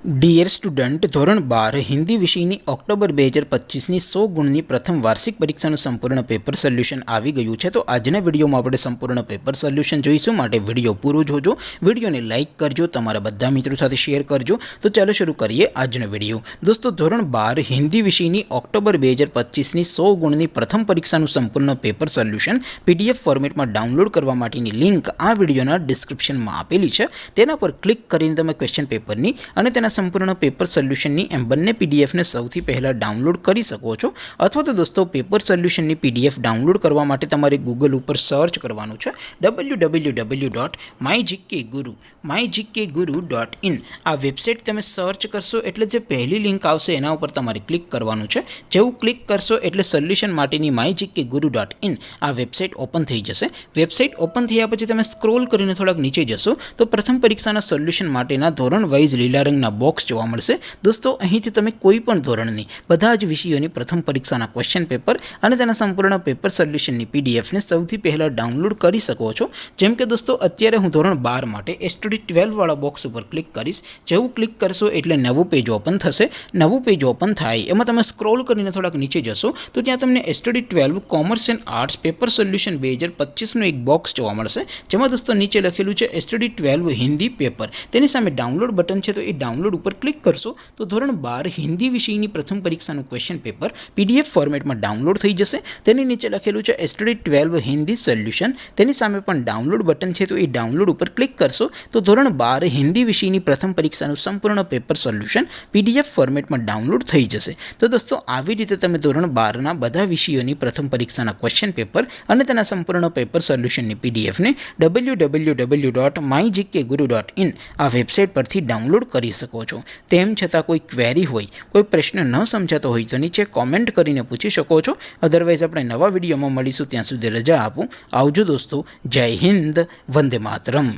Dear student, ધોરણ 12 હિન્દી વિષયની October 2025ની 100 ગુણની પ્રથમ વાર્ષિક પરીક્ષાનું સંપૂર્ણ પેપર સોલ્યુશન આવી ગયું છે। તો આજના વિડીયોમાં આપણે સંપૂર્ણ પેપર સોલ્યુશન જોઈશું, માટે વિડીયો પૂરો જોજો, વિડીયોને લાઇક કરજો, તમારા બધા મિત્રો સાથે શેર કરજો। તો ચાલો શરૂ કરીએ આજનો વિડીયો। દોસ્તો, ધોરણ 12 હિન્દી વિષયની ઓક્ટોબર 2025ની 100 ગુણની પ્રથમ પરીક્ષાનું સંપૂર્ણ પેપર સોલ્યુશન PDF ફોર્મેટમાં ડાઉનલોડ કરવા માટેની લિંક આ વિડીયોના ડિસ્ક્રિપ્શનમાં આપેલી છે। તેના પર ક્લિક કરીને તમે ક્વેશ્ચન પેપરની અને તેના સંપૂર્ણ પેપર સોલ્યુશનની એમ બંને પીડીએફને સૌથી પહેલાં ડાઉનલોડ કરી શકો છો। અથવા તો દોસ્તો, પેપર સોલ્યુશનની PDF ડાઉનલોડ કરવા માટે તમારે ગૂગલ ઉપર સર્ચ કરવાનું છે www.mygkguru.in। આ વેબસાઇટ તમે સર્ચ કરશો એટલે જે પહેલી લિંક આવશે એના ઉપર તમારે ક્લિક કરવાનું છે। જેવું ક્લિક કરશો એટલે સોલ્યુશન માટેની mygkguru.in આ વેબસાઇટ ઓપન થઈ જશે। વેબસાઇટ ઓપન થયા પછી તમે સ્ક્રોલ કરીને થોડાક નીચે જશો તો પ્રથમ પરીક્ષાના સોલ્યુશન માટેના ધોરણ વાઇઝ લીલા રંગના બોક્સ જોવા મળશે। દોસ્તો, અહીંથી તમે કોઈ પણ ધોરણની બધા જ વિષયોની પ્રથમ પરીક્ષાના ક્વેશ્ચન પેપર અને તેના સંપૂર્ણ પેપર સોલ્યુશનની પીડીએફને સૌથી પહેલાં ડાઉનલોડ કરી શકો છો। જેમ કે દોસ્તો, અત્યારે હું ધોરણ 12 માટે STD 12 વાળા બોક્સ ઉપર ક્લિક કરીશ। જેવું ક્લિક કરશો એટલે નવું પેજ ઓપન થશે। નવું પેજ ઓપન થાય એમાં તમે સ્ક્રોલ કરીને થોડાક નીચે જશો તો ત્યાં તમને STD 12 commerce and arts paper solution 2025નું એક બોક્સ જોવા મળશે, જેમાં દોસ્તો નીચે લખેલું છે STD 12 હિન્દી પેપર। તેની સામે ડાઉનલોડ બટન છે, તો એ ડાઉનલોડ ઉપર ક્લિક કરશો તો ધોરણ 12 હિન્દી વિષયની પ્રથમ પરીક્ષાનું ક્વેશ્ચન પેપર PDF ફોર્મેટમાં ડાઉનલોડ થઈ જશે। તેની નીચે લખેલું છે STD 12 હિન્દી સોલ્યુશન, તેની સામે પણ ડાઉનલોડ બટન છે, તો એ ડાઉનલોડ ઉપર ક્લિક કરશો તો ધોરણ 12 હિન્દી વિષયની પ્રથમ પરીક્ષાનું સંપૂર્ણ પેપર સોલ્યુશન PDF ફોર્મેટમાં ડાઉનલોડ થઈ જશે। તો દોસ્તો, આવી રીતે તમે ધોરણ 12ના બધા વિષયોની પ્રથમ પરીક્ષાના ક્વેશ્ચન પેપર અને તેના સંપૂર્ણ પેપર સોલ્યુશનની પીડીએફને www.mygkguru.in આ વેબસાઇટ પરથી ડાઉનલોડ કરી શકો છો। તેમ છતાં કોઈ ક્વેરી હોય, કોઈ પ્રશ્ન ન સમજાતો હોય તો નીચે કોમેન્ટ કરીને પૂછી શકો છો। અધરવાઇઝ આપણે નવા વિડીયોમાં મળીશું, ત્યાં સુધી રજા આપું। આવજો દોસ્તો, જય હિન્દ, વંદે માતરમ।